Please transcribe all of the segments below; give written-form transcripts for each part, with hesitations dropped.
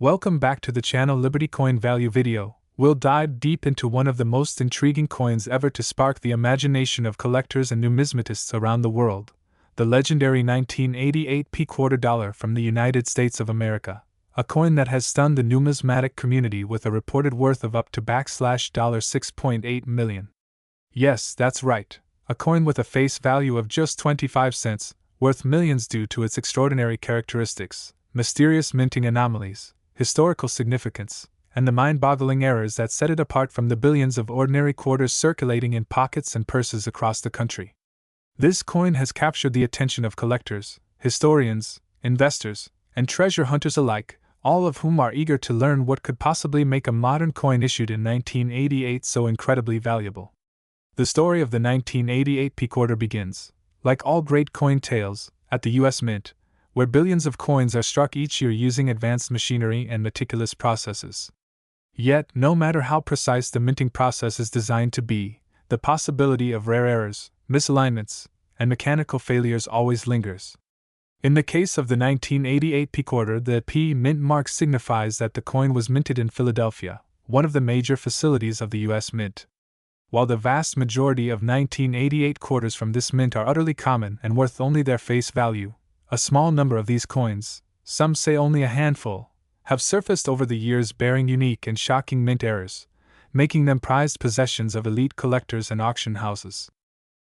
Welcome back to the channel Liberty Coin Value video. We'll dive deep into one of the most intriguing coins ever to spark the imagination of collectors and numismatists around the world, the legendary 1988 quarter dollar from the United States of America, a coin that has stunned the numismatic community with a reported worth of up to $6.8 million. Yes, that's right, a coin with a face value of just 25 cents, worth millions due to its extraordinary characteristics, mysterious minting anomalies, historical significance, and the mind-boggling errors that set it apart from the billions of ordinary quarters circulating in pockets and purses across the country. This coin has captured the attention of collectors, historians, investors, and treasure hunters alike, all of whom are eager to learn what could possibly make a modern coin issued in 1988 so incredibly valuable. The story of the 1988 quarter begins, like all great coin tales, at the U.S. Mint, where billions of coins are struck each year using advanced machinery and meticulous processes. Yet, no matter how precise the minting process is designed to be, the possibility of rare errors, misalignments, and mechanical failures always lingers. In the case of the 1988 quarter, the P mint mark signifies that the coin was minted in Philadelphia, one of the major facilities of the U.S. Mint. While the vast majority of 1988 quarters from this mint are utterly common and worth only their face value, a small number of these coins, some say only a handful, have surfaced over the years bearing unique and shocking mint errors, making them prized possessions of elite collectors and auction houses.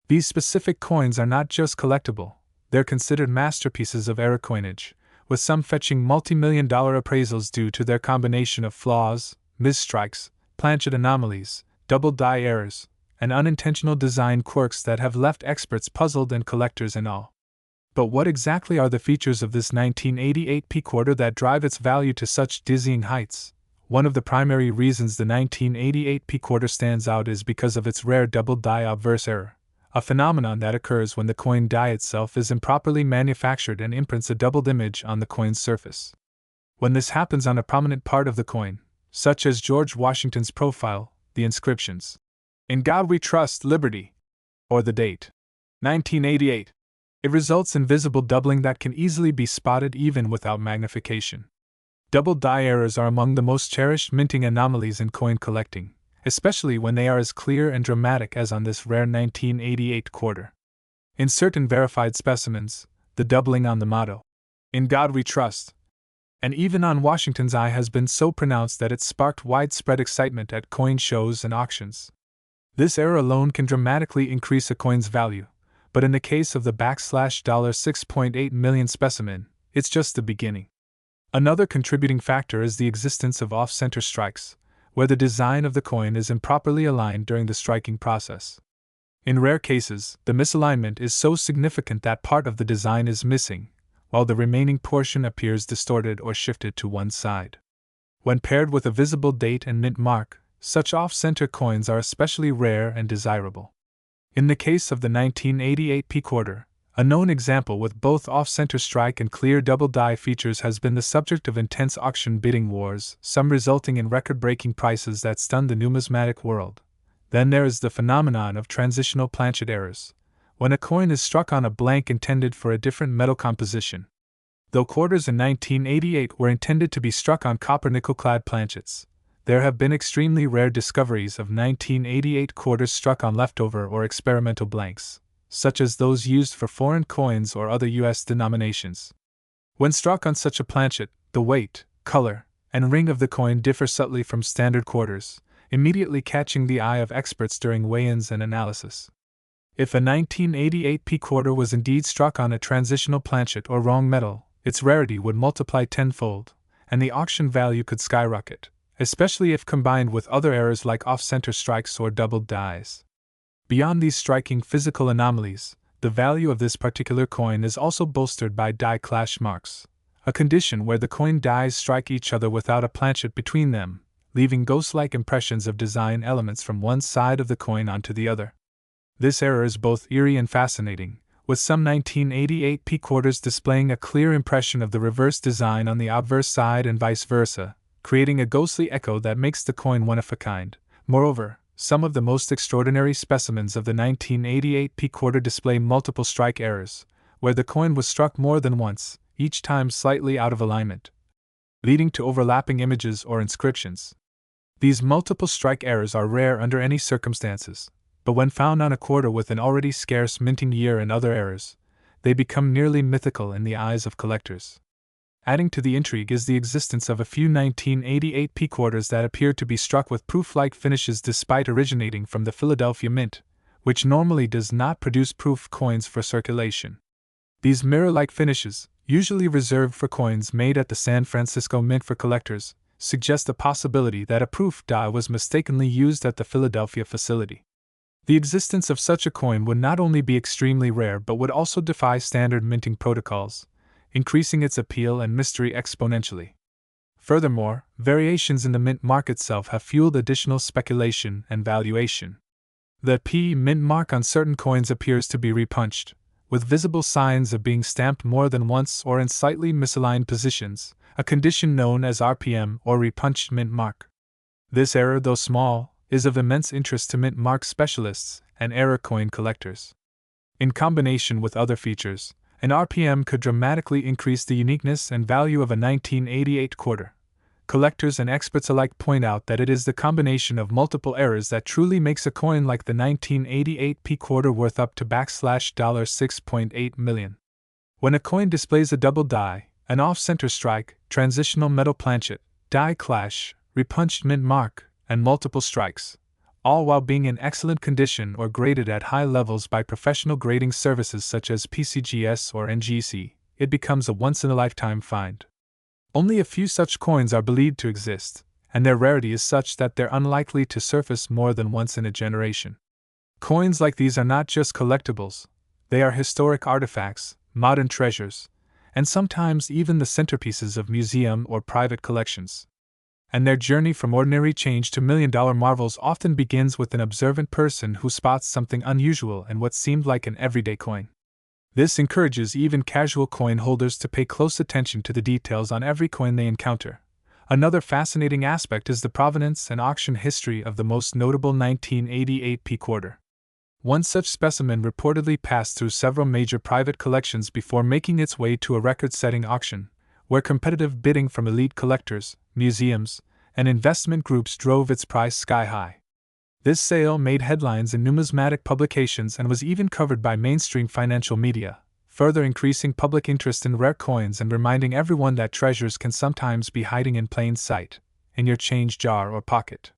These specific coins are not just collectible, they're considered masterpieces of error coinage, with some fetching multi-million-dollar appraisals due to their combination of flaws, misstrikes, planchet anomalies, double die errors, and unintentional design quirks that have left experts puzzled and collectors in awe. But what exactly are the features of this 1988 quarter that drive its value to such dizzying heights? One of the primary reasons the 1988 quarter stands out is because of its rare double die obverse error, a phenomenon that occurs when the coin die itself is improperly manufactured and imprints a doubled image on the coin's surface. When this happens on a prominent part of the coin, such as George Washington's profile, the inscriptions, "In God We Trust, Liberty," or the date, 1988, it results in visible doubling that can easily be spotted even without magnification. Double die errors are among the most cherished minting anomalies in coin collecting, especially when they are as clear and dramatic as on this rare 1988 quarter. In certain verified specimens, the doubling on the motto, "In God We Trust," and even on Washington's eye has been so pronounced that it sparked widespread excitement at coin shows and auctions. This error alone can dramatically increase a coin's value, but in the case of the $6.8 million specimen, it's just the beginning. Another contributing factor is the existence of off-center strikes, where the design of the coin is improperly aligned during the striking process. In rare cases, the misalignment is so significant that part of the design is missing, while the remaining portion appears distorted or shifted to one side. When paired with a visible date and mint mark, such off-center coins are especially rare and desirable. In the case of the 1988 quarter, a known example with both off-center strike and clear double die features has been the subject of intense auction bidding wars, some resulting in record-breaking prices that stunned the numismatic world. Then there is the phenomenon of transitional planchet errors, when a coin is struck on a blank intended for a different metal composition. Though quarters in 1988 were intended to be struck on copper-nickel-clad planchets, there have been extremely rare discoveries of 1988 quarters struck on leftover or experimental blanks, such as those used for foreign coins or other U.S. denominations. When struck on such a planchet, the weight, color, and ring of the coin differ subtly from standard quarters, immediately catching the eye of experts during weigh-ins and analysis. If a 1988 quarter was indeed struck on a transitional planchet or wrong metal, its rarity would multiply tenfold, and the auction value could skyrocket, especially if combined with other errors like off-center strikes or doubled dies. Beyond these striking physical anomalies, the value of this particular coin is also bolstered by die clash marks, a condition where the coin dies strike each other without a planchet between them, leaving ghost-like impressions of design elements from one side of the coin onto the other. This error is both eerie and fascinating, with some 1988 quarters displaying a clear impression of the reverse design on the obverse side and vice versa, creating a ghostly echo that makes the coin one of a kind. Moreover, some of the most extraordinary specimens of the 1988 quarter display multiple strike errors, where the coin was struck more than once, each time slightly out of alignment. leading to overlapping images or inscriptions. These multiple strike errors are rare under any circumstances, but when found on a quarter with an already scarce minting year and other errors, they become nearly mythical in the eyes of collectors. Adding to the intrigue is the existence of a few 1988 P quarters that appear to be struck with proof-like finishes despite originating from the Philadelphia Mint, which normally does not produce proof coins for circulation. These mirror-like finishes, usually reserved for coins made at the San Francisco Mint for collectors, suggest the possibility that a proof die was mistakenly used at the Philadelphia facility. The existence of such a coin would not only be extremely rare but would also defy standard minting protocols, increasing its appeal and mystery exponentially. Furthermore, variations in the mint mark itself have fueled additional speculation and valuation. The P mint mark on certain coins appears to be repunched, with visible signs of being stamped more than once or in slightly misaligned positions, a condition known as RPM or repunched mint mark. This error, though small, is of immense interest to mint mark specialists and error coin collectors. In combination with other features, an RPM could dramatically increase the uniqueness and value of a 1988 quarter. Collectors and experts alike point out that it is the combination of multiple errors that truly makes a coin like the 1988 P quarter worth up to $6.8 million. When a coin displays a double die, an off-center strike, transitional metal planchet, die clash, repunched mint mark, and multiple strikes, all while being in excellent condition or graded at high levels by professional grading services such as PCGS or NGC, it becomes a once-in-a-lifetime find. Only a few such coins are believed to exist, and their rarity is such that they're unlikely to surface more than once in a generation. Coins like these are not just collectibles, they are historic artifacts, modern treasures, and sometimes even the centerpieces of museum or private collections. And their journey from ordinary change to million-dollar marvels often begins with an observant person who spots something unusual in what seemed like an everyday coin. This encourages even casual coin holders to pay close attention to the details on every coin they encounter. Another fascinating aspect is the provenance and auction history of the most notable 1988 P quarter. One such specimen reportedly passed through several major private collections before making its way to a record-setting auction, where competitive bidding from elite collectors, museums, and investment groups drove its price sky-high. This sale made headlines in numismatic publications and was even covered by mainstream financial media, further increasing public interest in rare coins and reminding everyone that treasures can sometimes be hiding in plain sight, in your change jar or pocket.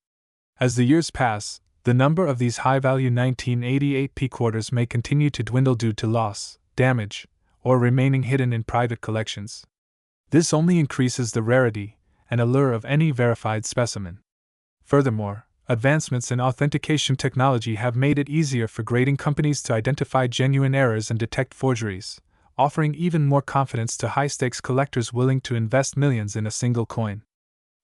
As the years pass, the number of these high-value 1988 P quarters may continue to dwindle due to loss, damage, or remaining hidden in private collections. This only increases the rarity and allure of any verified specimen. Furthermore, advancements in authentication technology have made it easier for grading companies to identify genuine errors and detect forgeries, offering even more confidence to high-stakes collectors willing to invest millions in a single coin.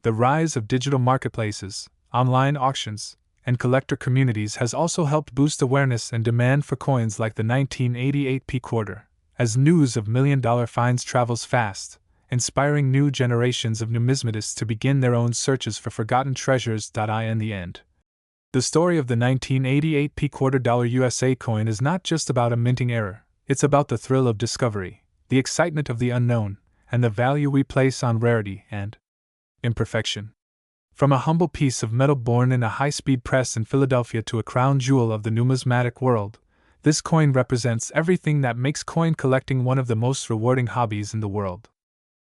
The rise of digital marketplaces, online auctions, and collector communities has also helped boost awareness and demand for coins like the 1988 P quarter, as news of million-dollar finds travels fast, inspiring new generations of numismatists to begin their own searches for forgotten treasures. In the end, the story of the 1988 P quarter dollar USA coin is not just about a minting error, it's about the thrill of discovery, the excitement of the unknown, and the value we place on rarity and imperfection. From a humble piece of metal born in a high-speed press in Philadelphia to a crown jewel of the numismatic world, this coin represents everything that makes coin collecting one of the most rewarding hobbies in the world.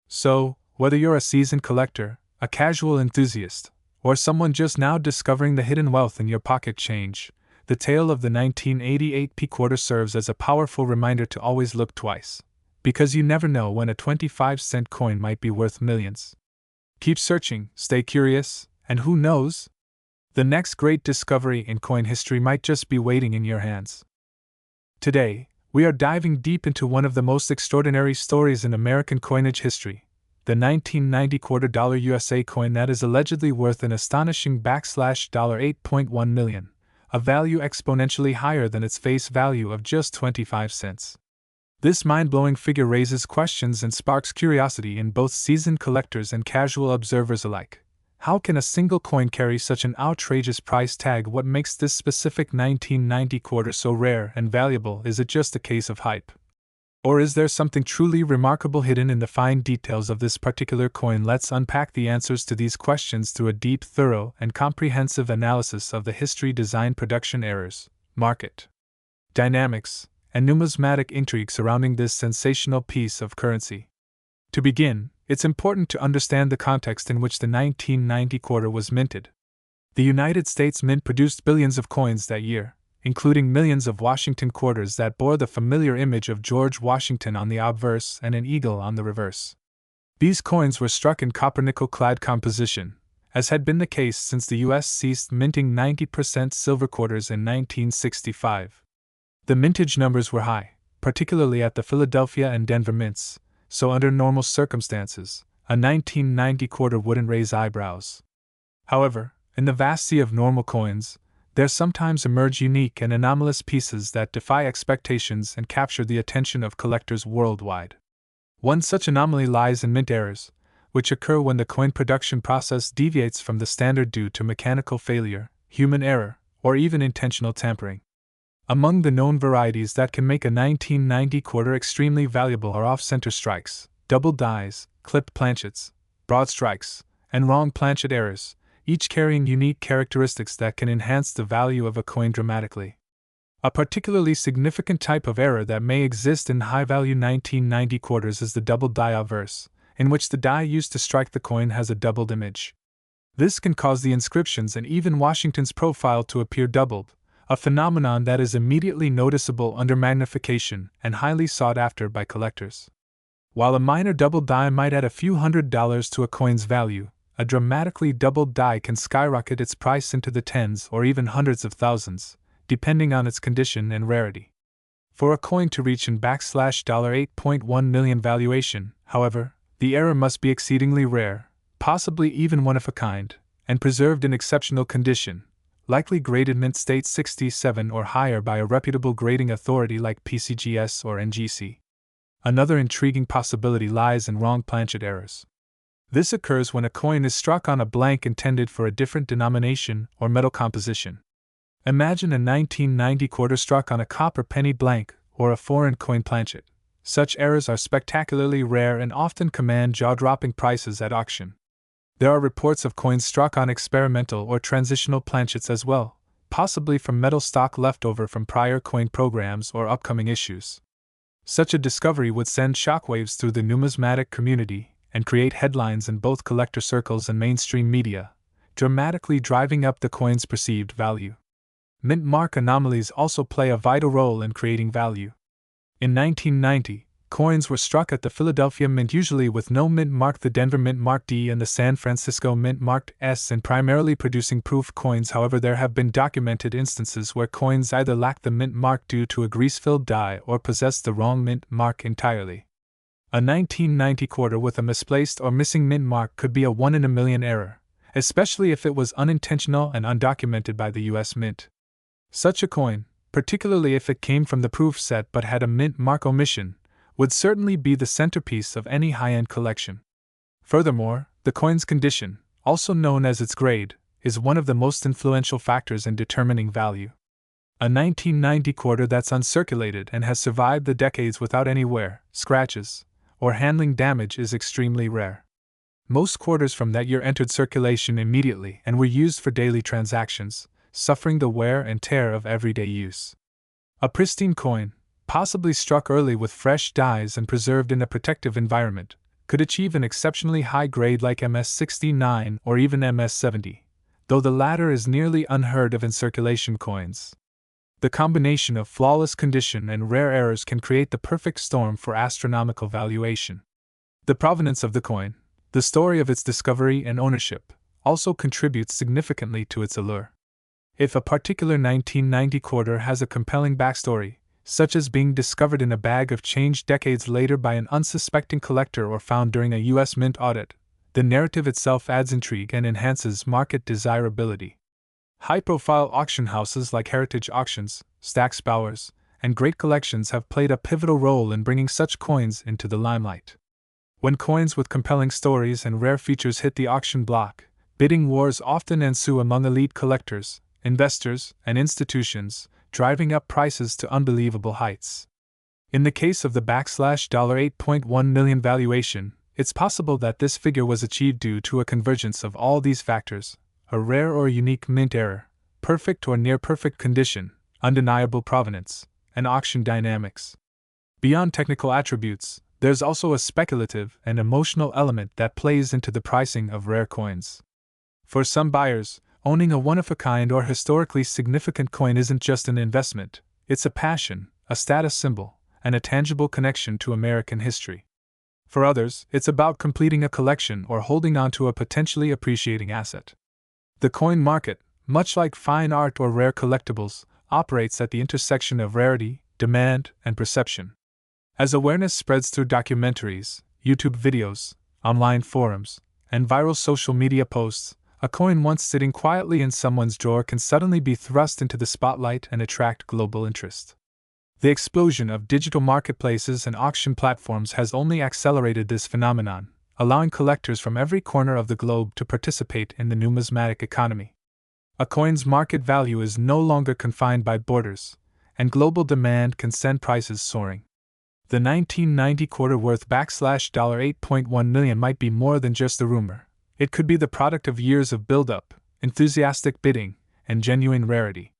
So, whether you're a seasoned collector, a casual enthusiast, or someone just now discovering the hidden wealth in your pocket change, the tale of the 1988 P quarter serves as a powerful reminder to always look twice, because you never know when a 25-cent coin might be worth millions. Keep searching, stay curious, and who knows? The next great discovery in coin history might just be waiting in your hands. Today, we are diving deep into one of the most extraordinary stories in American coinage history, the 1990 quarter dollar USA coin that is allegedly worth an astonishing $8.1 million, a value exponentially higher than its face value of just 25 cents. This mind-blowing figure raises questions and sparks curiosity in both seasoned collectors and casual observers alike. How can a single coin carry such an outrageous price tag? What makes this specific 1990 quarter so rare and valuable? Is it just a case of hype? Or is there something truly remarkable hidden in the fine details of this particular coin? Let's unpack the answers to these questions through a deep, thorough, and comprehensive analysis of the history, design, production errors, market dynamics, and numismatic intrigue surrounding this sensational piece of currency. To begin, it's important to understand the context in which the 1990 quarter was minted. The United States Mint produced billions of coins that year, including millions of Washington quarters that bore the familiar image of George Washington on the obverse and an eagle on the reverse. These coins were struck in copper-nickel-clad composition, as had been the case since the U.S. ceased minting 90% silver quarters in 1965. The mintage numbers were high, particularly at the Philadelphia and Denver mints, so under normal circumstances, a 1990 quarter wouldn't raise eyebrows. However, in the vast sea of normal coins, there sometimes emerge unique and anomalous pieces that defy expectations and capture the attention of collectors worldwide. One such anomaly lies in mint errors, which occur when the coin production process deviates from the standard due to mechanical failure, human error, or even intentional tampering. Among the known varieties that can make a 1990 quarter extremely valuable are off-center strikes, double dies, clipped planchets, broad strikes, and wrong planchet errors, each carrying unique characteristics that can enhance the value of a coin dramatically. A particularly significant type of error that may exist in high-value 1990 quarters is the double die obverse, in which the die used to strike the coin has a doubled image. This can cause the inscriptions and even Washington's profile to appear doubled, a phenomenon that is immediately noticeable under magnification and highly sought after by collectors. While a minor double die might add a few $100s to a coin's value, a dramatically doubled die can skyrocket its price into the tens or even hundreds of thousands, depending on its condition and rarity. For a coin to reach an $8.1 million valuation, however, the error must be exceedingly rare, possibly even one of a kind, and preserved in exceptional condition, likely graded mint state 67 or higher by a reputable grading authority like PCGS or NGC. Another intriguing possibility lies in wrong planchet errors. This occurs when a coin is struck on a blank intended for a different denomination or metal composition. Imagine a 1990 quarter struck on a copper penny blank or a foreign coin planchet. Such errors are spectacularly rare and often command jaw-dropping prices at auction. There are reports of coins struck on experimental or transitional planchets as well, possibly from metal stock left over from prior coin programs or upcoming issues. Such a discovery would send shockwaves through the numismatic community and create headlines in both collector circles and mainstream media, dramatically driving up the coin's perceived value. Mint mark anomalies also play a vital role in creating value. In 1990, coins were struck at the Philadelphia Mint usually with no mint mark, the Denver Mint marked D, and the San Francisco Mint marked S, in primarily producing proof coins. However, there have been documented instances where coins either lack the mint mark due to a grease-filled die or possess the wrong mint mark entirely. A 1990 quarter with a misplaced or missing mint mark could be a 1 in a million error, especially if it was unintentional and undocumented by the U.S. Mint. Such a coin, particularly if it came from the proof set but had a mint mark omission, would certainly be the centerpiece of any high-end collection. Furthermore, the coin's condition, also known as its grade, is one of the most influential factors in determining value. A 1990 quarter that's uncirculated and has survived the decades without any wear, scratches, or handling damage is extremely rare. Most quarters from that year entered circulation immediately and were used for daily transactions, suffering the wear and tear of everyday use. A pristine coin, possibly struck early with fresh dies and preserved in a protective environment, could achieve an exceptionally high grade like MS69 or even MS70, though the latter is nearly unheard of in circulation coins. The combination of flawless condition and rare errors can create the perfect storm for astronomical valuation. The provenance of the coin, the story of its discovery and ownership, also contributes significantly to its allure. If a particular 1990 quarter has a compelling backstory, such as being discovered in a bag of change decades later by an unsuspecting collector or found during a U.S. Mint audit, the narrative itself adds intrigue and enhances market desirability. High-profile auction houses like Heritage Auctions, Stack's Bowers, and Great Collections have played a pivotal role in bringing such coins into the limelight. When coins with compelling stories and rare features hit the auction block, bidding wars often ensue among elite collectors, investors, and institutions, driving up prices to unbelievable heights. In the case of the $8.1 million valuation, it's possible that this figure was achieved due to a convergence of all these factors: a rare or unique mint error, perfect or near-perfect condition, undeniable provenance, and auction dynamics. Beyond technical attributes, there's also a speculative and emotional element that plays into the pricing of rare coins. For some buyers, owning a one-of-a-kind or historically significant coin isn't just an investment, it's a passion, a status symbol, and a tangible connection to American history. For others, it's about completing a collection or holding on to a potentially appreciating asset. The coin market, much like fine art or rare collectibles, operates at the intersection of rarity, demand, and perception. As awareness spreads through documentaries, YouTube videos, online forums, and viral social media posts, a coin once sitting quietly in someone's drawer can suddenly be thrust into the spotlight and attract global interest. The explosion of digital marketplaces and auction platforms has only accelerated this phenomenon, allowing collectors from every corner of the globe to participate in the numismatic economy. A coin's market value is no longer confined by borders, and global demand can send prices soaring. The 1990 quarter worth $8.1 million might be more than just a rumor. It could be the product of years of build-up, enthusiastic bidding, and genuine rarity.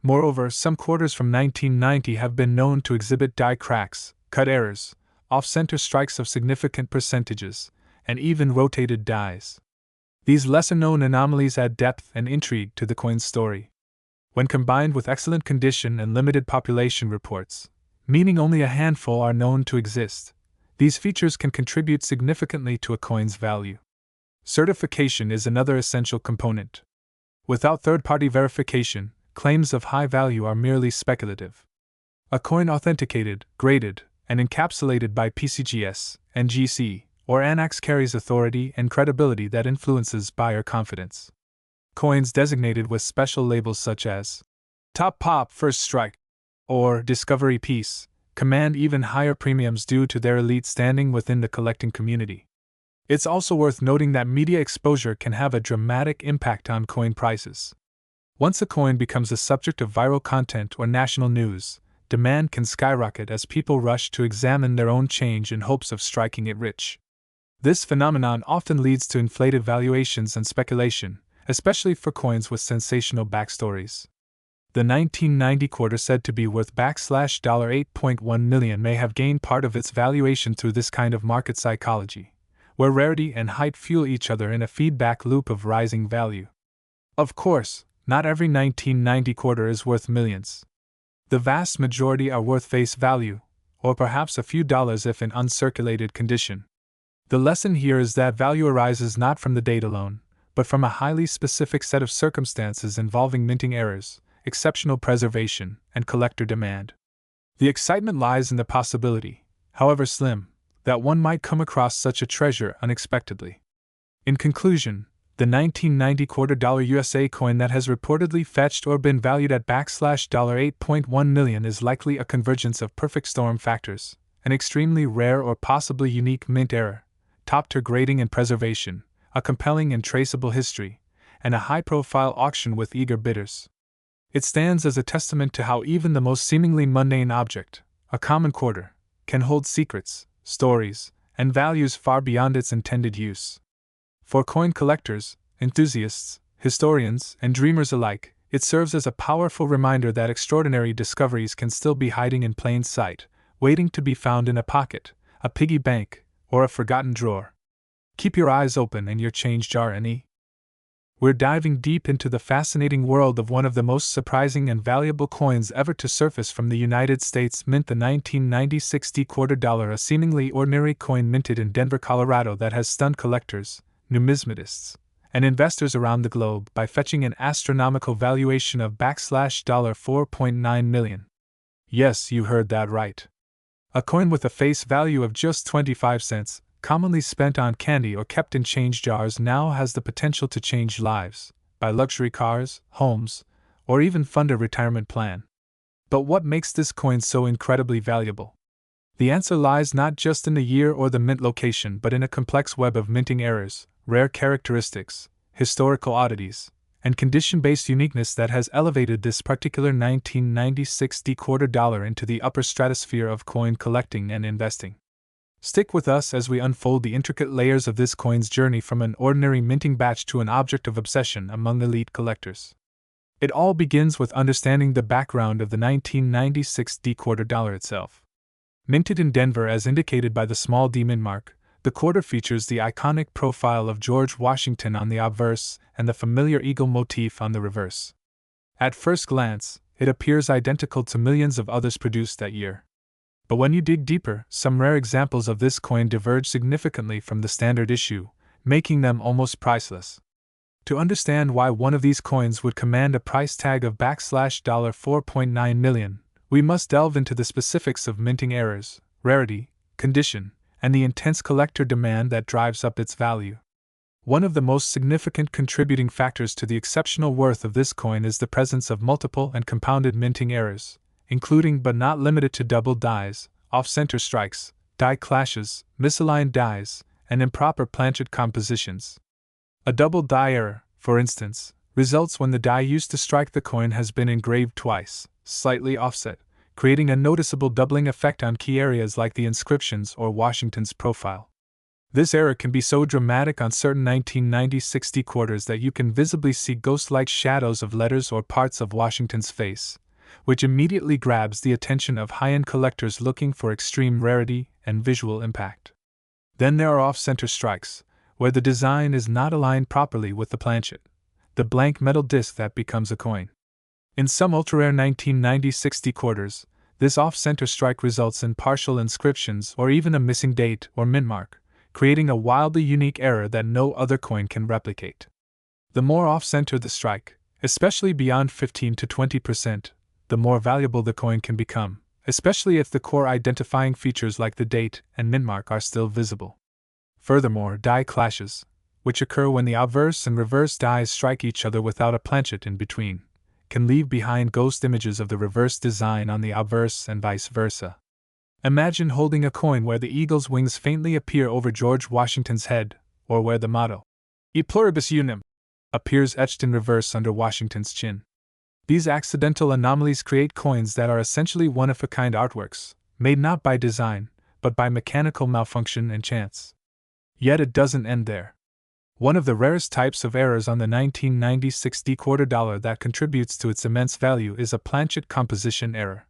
Moreover, some quarters from 1990 have been known to exhibit die cracks, cut errors, off-center strikes of significant percentages, and even rotated dies. These lesser-known anomalies add depth and intrigue to the coin's story. When combined with excellent condition and limited population reports, meaning only a handful are known to exist, these features can contribute significantly to a coin's value. Certification is another essential component. Without third-party verification, claims of high value are merely speculative. A coin authenticated, graded, and encapsulated by PCGS, NGC, or ANAX carries authority and credibility that influences buyer confidence. Coins designated with special labels such as Top Pop First Strike or Discovery Piece command even higher premiums due to their elite standing within the collecting community. It's also worth noting that media exposure can have a dramatic impact on coin prices. Once a coin becomes a subject of viral content or national news, demand can skyrocket as people rush to examine their own change in hopes of striking it rich. This phenomenon often leads to inflated valuations and speculation, especially for coins with sensational backstories. The 1990 quarter said to be worth $8.1 million may have gained part of its valuation through this kind of market psychology, where rarity and height fuel each other in a feedback loop of rising value. Of course, not every 1990 quarter is worth millions. The vast majority are worth face value, or perhaps a few dollars if in uncirculated condition. The lesson here is that value arises not from the date alone, but from a highly specific set of circumstances involving minting errors, exceptional preservation, and collector demand. The excitement lies in the possibility, however slim, that one might come across such a treasure unexpectedly. In conclusion, the 1990 quarter dollar USA coin that has reportedly fetched or been valued at $8.1 million is likely a convergence of perfect storm factors, an extremely rare or possibly unique mint error, top-tier grading and preservation, a compelling and traceable history, and a high-profile auction with eager bidders. It stands as a testament to how even the most seemingly mundane object, a common quarter, can hold secrets, stories, and values far beyond its intended use. For coin collectors, enthusiasts, historians, and dreamers alike, it serves as a powerful reminder that extraordinary discoveries can still be hiding in plain sight, waiting to be found in a pocket, a piggy bank, or a forgotten drawer. Keep your eyes open and your change jar any. We're diving deep into the fascinating world of one of the most surprising and valuable coins ever to surface from the United States Mint, the 1990 60 quarter dollar, a seemingly ordinary coin minted in Denver, Colorado that has stunned collectors, numismatists, and investors around the globe by fetching an astronomical valuation of $4.9 million. Yes, you heard that right. A coin with a face value of just 25 cents, commonly spent on candy or kept in change jars, now has the potential to change lives, buy luxury cars, homes, or even fund a retirement plan. But what makes this coin so incredibly valuable? The answer lies not just in the year or the mint location, but in a complex web of minting errors, rare characteristics, historical oddities, and condition-based uniqueness that has elevated this particular 1996 quarter dollar into the upper stratosphere of coin collecting and investing. Stick with us as we unfold the intricate layers of this coin's journey from an ordinary minting batch to an object of obsession among elite collectors. It all begins with understanding the background of the 1996 quarter dollar itself. Minted in Denver as indicated by the small D mint mark, the quarter features the iconic profile of George Washington on the obverse and the familiar eagle motif on the reverse. At first glance, it appears identical to millions of others produced that year. But when you dig deeper, some rare examples of this coin diverge significantly from the standard issue, making them almost priceless. To understand why one of these coins would command a price tag of $4.9 million, we must delve into the specifics of minting errors, rarity, condition, and the intense collector demand that drives up its value. One of the most significant contributing factors to the exceptional worth of this coin is the presence of multiple and compounded minting errors, including but not limited to double dies, off-center strikes, die clashes, misaligned dies, and improper planchet compositions. A double die error, for instance, results when the die used to strike the coin has been engraved twice, slightly offset, creating a noticeable doubling effect on key areas like the inscriptions or Washington's profile. This error can be so dramatic on certain 1996 quarters that you can visibly see ghost-like shadows of letters or parts of Washington's face, which immediately grabs the attention of high-end collectors looking for extreme rarity and visual impact. Then there are off-center strikes, where the design is not aligned properly with the planchet, the blank metal disc that becomes a coin. In some ultra-rare 1996 quarters, this off-center strike results in partial inscriptions or even a missing date or mint mark, creating a wildly unique error that no other coin can replicate. The more off-center the strike, especially beyond 15 to 20%, the more valuable the coin can become, especially if the core identifying features like the date and mint mark are still visible. Furthermore, die clashes, which occur when the obverse and reverse dies strike each other without a planchet in between, can leave behind ghost images of the reverse design on the obverse and vice versa. Imagine holding a coin where the eagle's wings faintly appear over George Washington's head, or where the motto, E pluribus unum, appears etched in reverse under Washington's chin. These accidental anomalies create coins that are essentially one-of-a-kind artworks, made not by design, but by mechanical malfunction and chance. Yet it doesn't end there. One of the rarest types of errors on the 1996 quarter dollar that contributes to its immense value is a planchet composition error.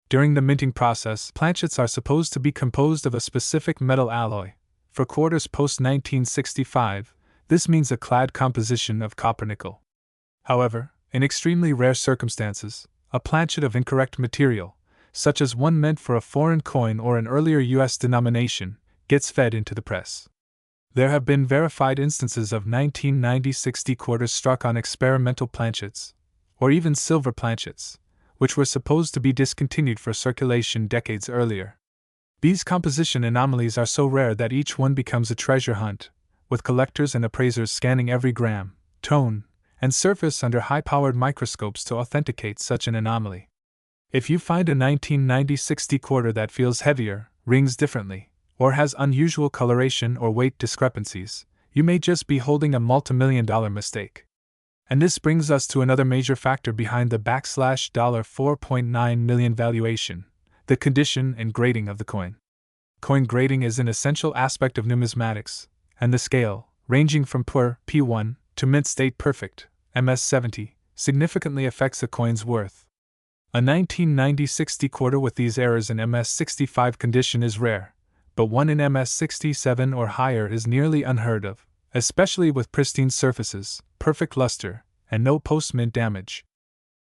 During the minting process, planchets are supposed to be composed of a specific metal alloy. For quarters post-1965, this means a clad composition of copper-nickel. However, in extremely rare circumstances, a planchet of incorrect material, such as one meant for a foreign coin or an earlier U.S. denomination, gets fed into the press. There have been verified instances of 1996 quarters struck on experimental planchets, or even silver planchets, which were supposed to be discontinued for circulation decades earlier. These composition anomalies are so rare that each one becomes a treasure hunt, with collectors and appraisers scanning every gram, tone, and surface under high-powered microscopes to authenticate such an anomaly. If you find a 1996 quarter that feels heavier, rings differently, or has unusual coloration or weight discrepancies, you may just be holding a multimillion-dollar mistake. And this brings us to another major factor behind the $4.9 million valuation, the condition and grading of the coin. Coin grading is an essential aspect of numismatics, and the scale, ranging from poor P1 to mint state perfect MS70, significantly affects a coin's worth. A 1996 quarter with these errors in MS65 condition is rare, but one in MS67 or higher is nearly unheard of, especially with pristine surfaces, perfect luster, and no post-mint damage.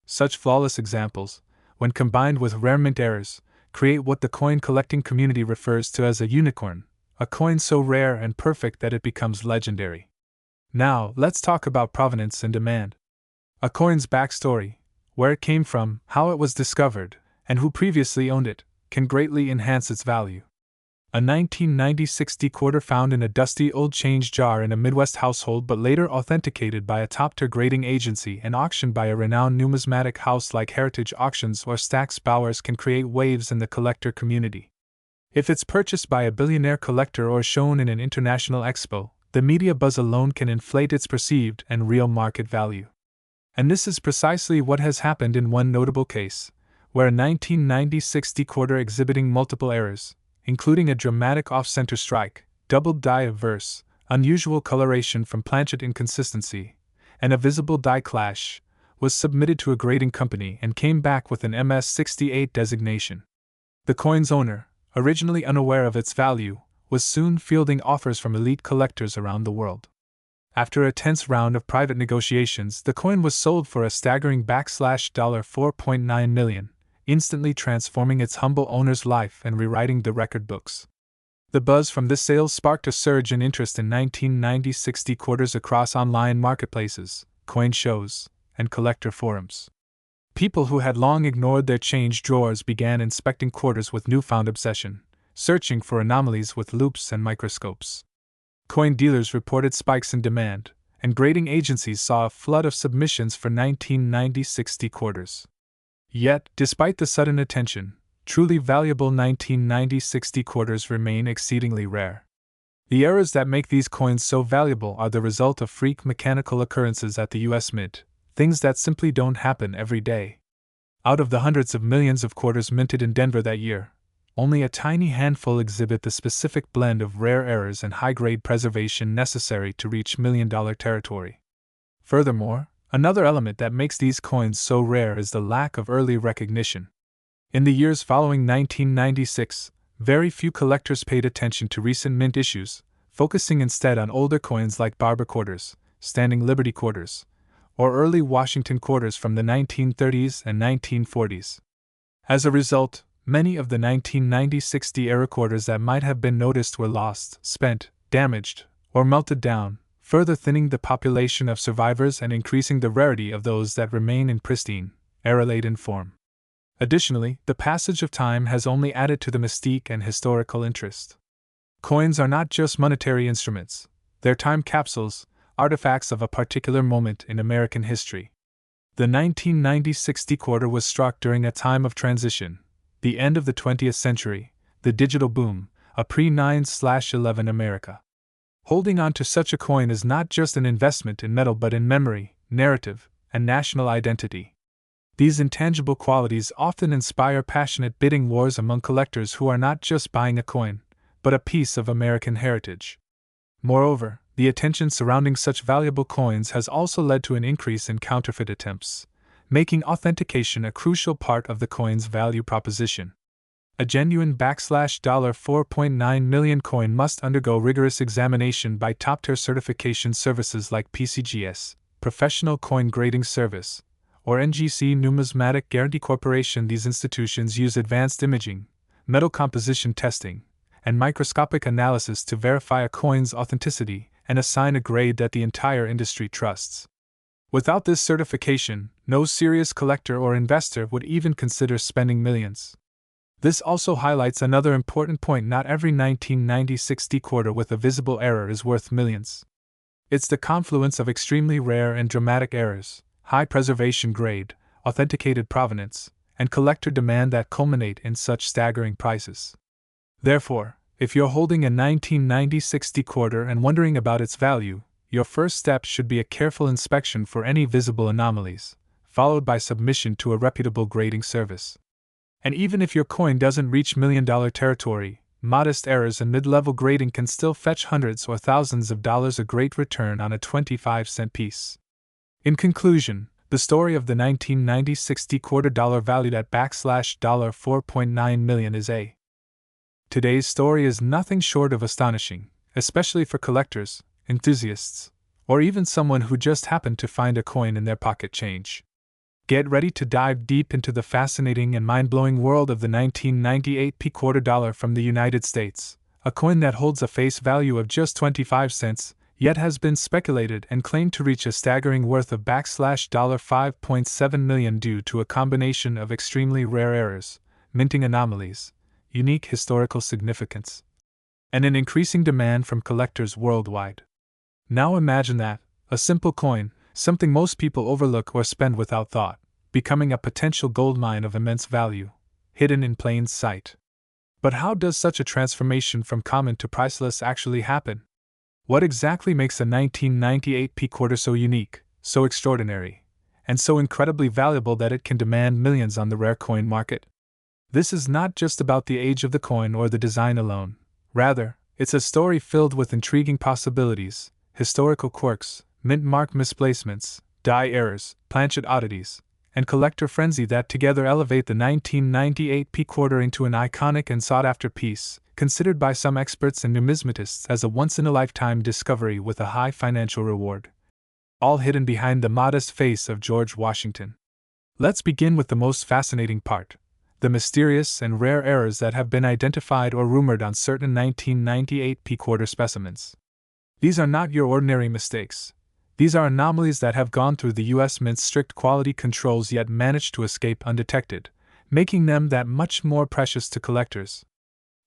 Such flawless examples, when combined with rare mint errors, create what the coin collecting community refers to as a unicorn, a coin so rare and perfect that it becomes legendary. Now, let's talk about provenance and demand. A coin's backstory, where it came from, how it was discovered, and who previously owned it, can greatly enhance its value. A 1996 quarter found in a dusty old change jar in a Midwest household but later authenticated by a top-tier grading agency and auctioned by a renowned numismatic house like Heritage Auctions or Stack's Bowers can create waves in the collector community. If it's purchased by a billionaire collector or shown in an international expo, the media buzz alone can inflate its perceived and real market value. And this is precisely what has happened in one notable case, where a 1996 decoder exhibiting multiple errors, including a dramatic off-center strike, doubled die averse, unusual coloration from planchet inconsistency, and a visible die clash, was submitted to a grading company and came back with an MS-68 designation. The coin's owner, originally unaware of its value, was soon fielding offers from elite collectors around the world. After a tense round of private negotiations, the coin was sold for a staggering $4.9 million, instantly transforming its humble owner's life and rewriting the record books. The buzz from this sale sparked a surge in interest in 1996 decoders across online marketplaces, coin shows, and collector forums. People who had long ignored their change drawers began inspecting quarters with newfound obsession, searching for anomalies with loupes and microscopes. Coin dealers reported spikes in demand, and grading agencies saw a flood of submissions for 1996 decoders. Yet, despite the sudden attention, truly valuable 1996 decoders remain exceedingly rare. The errors that make these coins so valuable are the result of freak mechanical occurrences at the US Mint, things that simply don't happen every day. Out of the hundreds of millions of quarters minted in Denver that year, only a tiny handful exhibit the specific blend of rare errors and high-grade preservation necessary to reach million-dollar territory. Furthermore, another element that makes these coins so rare is the lack of early recognition. In the years following 1996, very few collectors paid attention to recent mint issues, focusing instead on older coins like Barber quarters, Standing Liberty quarters, or early Washington quarters from the 1930s and 1940s. As a result, many of the 1996 era quarters that might have been noticed were lost, spent, damaged, or melted down, further thinning the population of survivors and increasing the rarity of those that remain in pristine, era-laden form. Additionally, the passage of time has only added to the mystique and historical interest. Coins are not just monetary instruments, they're time capsules, artifacts of a particular moment in American history. The 1996 decoder was struck during a time of transition, the end of the 20th century, the digital boom, a pre-9/11 America. Holding on to such a coin is not just an investment in metal but in memory, narrative, and national identity. These intangible qualities often inspire passionate bidding wars among collectors who are not just buying a coin, but a piece of American heritage. Moreover, the attention surrounding such valuable coins has also led to an increase in counterfeit attempts, making authentication a crucial part of the coin's value proposition. A genuine $4.9 million coin must undergo rigorous examination by top-tier certification services like PCGS, Professional Coin Grading Service, or NGC Numismatic Guarantee Corporation. These institutions use advanced imaging, metal composition testing, and microscopic analysis to verify a coin's authenticity and assign a grade that the entire industry trusts. Without this certification, no serious collector or investor would even consider spending millions. This also highlights another important point: not every 1996 decoder with a visible error is worth millions. It's the confluence of extremely rare and dramatic errors, high preservation grade, authenticated provenance, and collector demand that culminate in such staggering prices. Therefore, if you're holding a 1996 decoder and wondering about its value, your first step should be a careful inspection for any visible anomalies, followed by submission to a reputable grading service. And even if your coin doesn't reach million-dollar territory, modest errors and mid-level grading can still fetch hundreds or thousands of dollars, a great return on a 25-cent piece. In conclusion, the story of the 1996 decoder valued at $4.9 million is a. Today's story is nothing short of astonishing, especially for collectors, enthusiasts, or even someone who just happened to find a coin in their pocket change. Get ready to dive deep into the fascinating and mind-blowing world of the 1998 $2 from the United States, a coin that holds a face value of just 25 cents, yet has been speculated and claimed to reach a staggering worth of $5.7 million due to a combination of extremely rare errors, minting anomalies, unique historical significance, and an increasing demand from collectors worldwide. Now imagine that, a simple coin, something most people overlook or spend without thought, becoming a potential goldmine of immense value, hidden in plain sight. But how does such a transformation from common to priceless actually happen? What exactly makes a 1998 $2 so unique, so extraordinary, and so incredibly valuable that it can demand millions on the rare coin market. This is not just about the age of the coin or the design alone. Rather, it's a story filled with intriguing possibilities, historical quirks, mint mark misplacements, die errors, planchet oddities, and collector frenzy that together elevate the 1998 P-quarter into an iconic and sought-after piece, considered by some experts and numismatists as a once-in-a-lifetime discovery with a high financial reward. All hidden behind the modest face of George Washington. Let's begin with the most fascinating part: the mysterious and rare errors that have been identified or rumored on certain 1998 P-quarter specimens. These are not your ordinary mistakes. These are anomalies that have gone through the U.S. Mint's strict quality controls yet managed to escape undetected, making them that much more precious to collectors.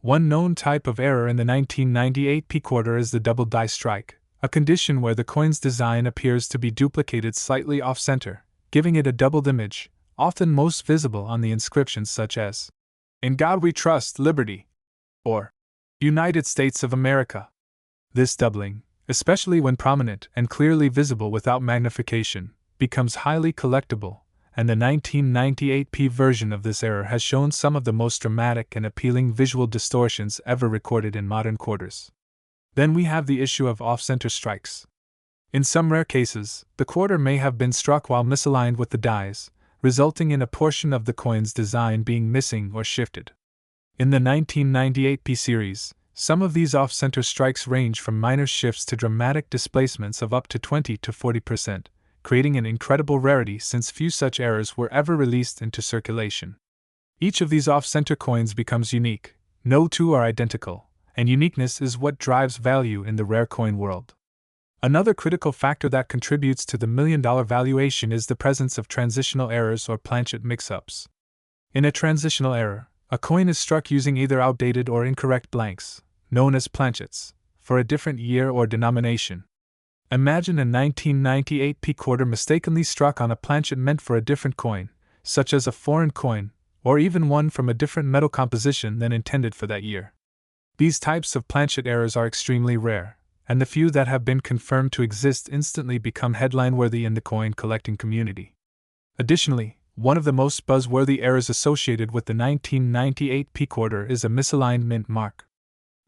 One known type of error in the 1998 P-quarter is the double die strike, a condition where the coin's design appears to be duplicated slightly off-center, giving it a doubled image, often most visible on the inscriptions such as, "In God We Trust, Liberty," or "United States of America." This doubling, especially when prominent and clearly visible without magnification, becomes highly collectible, and the 1998 P version of this error has shown some of the most dramatic and appealing visual distortions ever recorded in modern quarters. Then we have the issue of off-center strikes. In some rare cases, the quarter may have been struck while misaligned with the dies, resulting in a portion of the coin's design being missing or shifted. In the 1998 P series, some of these off-center strikes range from minor shifts to dramatic displacements of up to 20 to 40%, creating an incredible rarity since few such errors were ever released into circulation. Each of these off-center coins becomes unique. No two are identical, and uniqueness is what drives value in the rare coin world. Another critical factor that contributes to the million-dollar valuation is the presence of transitional errors or planchet mix-ups. In a transitional error, a coin is struck using either outdated or incorrect blanks, known as planchets, for a different year or denomination. Imagine a 1998 P-quarter mistakenly struck on a planchet meant for a different coin, such as a foreign coin, or even one from a different metal composition than intended for that year. These types of planchet errors are extremely rare, and the few that have been confirmed to exist instantly become headline-worthy in the coin collecting community. Additionally, one of the most buzzworthy errors associated with the 1998 P-quarter is a misaligned mint mark.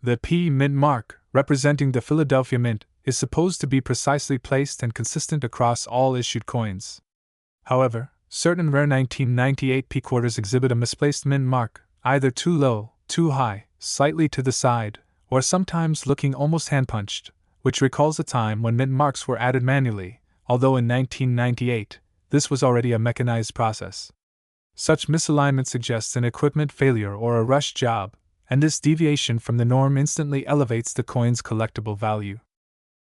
The P mint mark, representing the Philadelphia Mint, is supposed to be precisely placed and consistent across all issued coins. However, certain rare 1998 P-quarters exhibit a misplaced mint mark, either too low, too high, slightly to the side, or sometimes looking almost hand-punched, which recalls a time when mint marks were added manually, although in 1998, this was already a mechanized process. Such misalignment suggests an equipment failure or a rush job, and this deviation from the norm instantly elevates the coin's collectible value.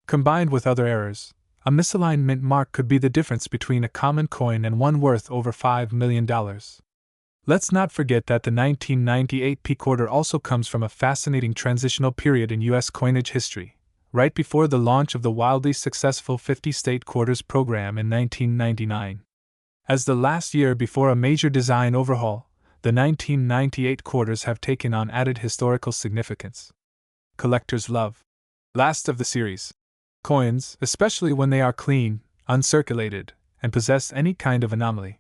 Combined with other errors, a misaligned mint mark could be the difference between a common coin and one worth over $5 million. Let's not forget that the 1998 P-quarter also comes from a fascinating transitional period in U.S. coinage history, right before the launch of the wildly successful 50-state quarters program in 1999. As the last year before a major design overhaul, the 1998 quarters have taken on added historical significance. Collectors love last of the series coins, especially when they are clean, uncirculated, and possess any kind of anomaly.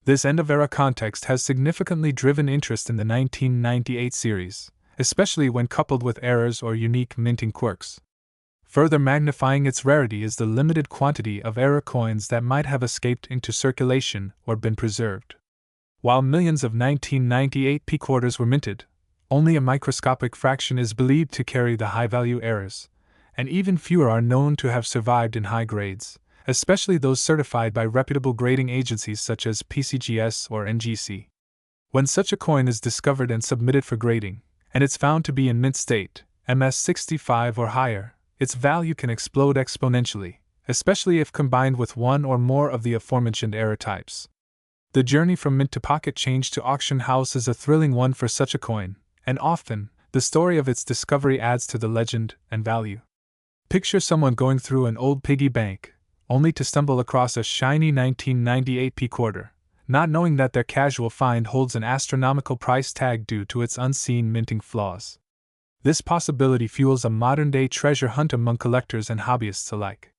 This end-of-era context has significantly driven interest in the 1998 series, especially when coupled with errors or unique minting quirks. Further magnifying its rarity is the limited quantity of error coins that might have escaped into circulation or been preserved. While millions of 1998 P-quarters were minted, only a microscopic fraction is believed to carry the high-value errors, and even fewer are known to have survived in high grades, especially those certified by reputable grading agencies such as PCGS or NGC. When such a coin is discovered and submitted for grading, and it's found to be in mint state, MS65 or higher, its value can explode exponentially, especially if combined with one or more of the aforementioned error types. The journey from mint to pocket change to auction house is a thrilling one for such a coin, and often, the story of its discovery adds to the legend and value. Picture someone going through an old piggy bank, only to stumble across a shiny 1998 P-quarter, not knowing that their casual find holds an astronomical price tag due to its unseen minting flaws. This possibility fuels a modern-day treasure hunt among collectors and hobbyists alike.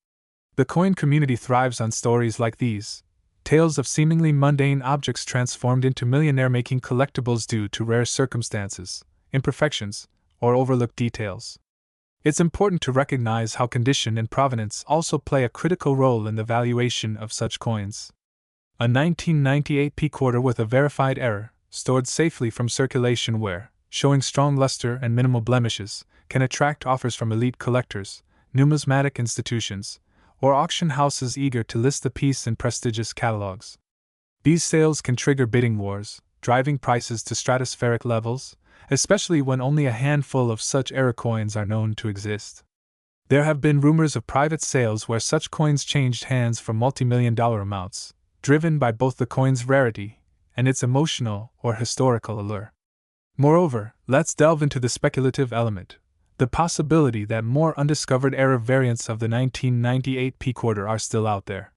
The coin community thrives on stories like these, tales of seemingly mundane objects transformed into millionaire-making collectibles due to rare circumstances, imperfections, or overlooked details. It's important to recognize how condition and provenance also play a critical role in the valuation of such coins. A 1998 P quarter with a verified error, stored safely from circulation where, showing strong luster and minimal blemishes, can attract offers from elite collectors, numismatic institutions, or auction houses eager to list the piece in prestigious catalogs. These sales can trigger bidding wars, driving prices to stratospheric levels, especially when only a handful of such error coins are known to exist. There have been rumors of private sales where such coins changed hands for multi-million-dollar amounts, driven by both the coin's rarity and its emotional or historical allure. Moreover, let's delve into the speculative element, the possibility that more undiscovered error variants of the 1998 P quarter are still out there.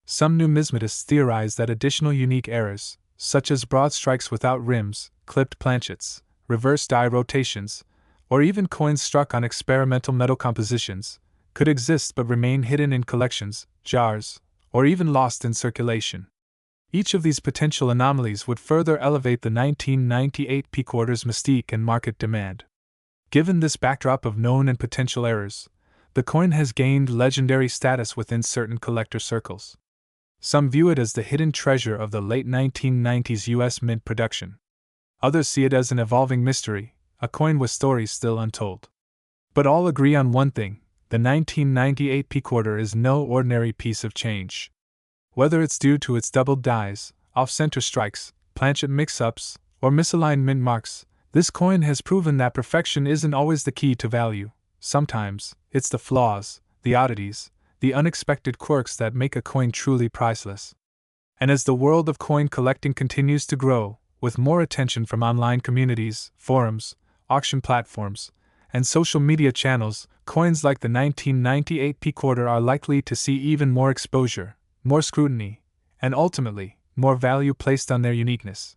Some numismatists theorize that additional unique errors, such as broad strikes without rims, clipped planchets, reverse die rotations, or even coins struck on experimental metal compositions, could exist but remain hidden in collections, jars, or even lost in circulation. Each of these potential anomalies would further elevate the 1998 P quarter's mystique and market demand. Given this backdrop of known and potential errors, the coin has gained legendary status within certain collector circles. Some view it as the hidden treasure of the late 1990s US Mint production. Others see it as an evolving mystery, a coin with stories still untold. But all agree on one thing: the 1998 P quarter is no ordinary piece of change. Whether it's due to its doubled dies, off-center strikes, planchet mix-ups, or misaligned mint marks, this coin has proven that perfection isn't always the key to value. Sometimes, it's the flaws, the oddities, the unexpected quirks that make a coin truly priceless. And as the world of coin collecting continues to grow, with more attention from online communities, forums, auction platforms, and social media channels, coins like the 1998 P quarter are likely to see even more exposure, more scrutiny, and ultimately, more value placed on their uniqueness.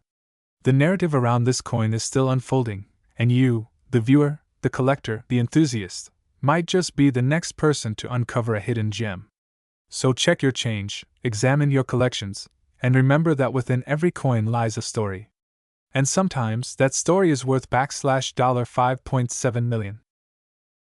The narrative around this coin is still unfolding, and you, the viewer, the collector, the enthusiast, might just be the next person to uncover a hidden gem. So check your change, examine your collections, and remember that within every coin lies a story. And sometimes that story is worth $5.7 million.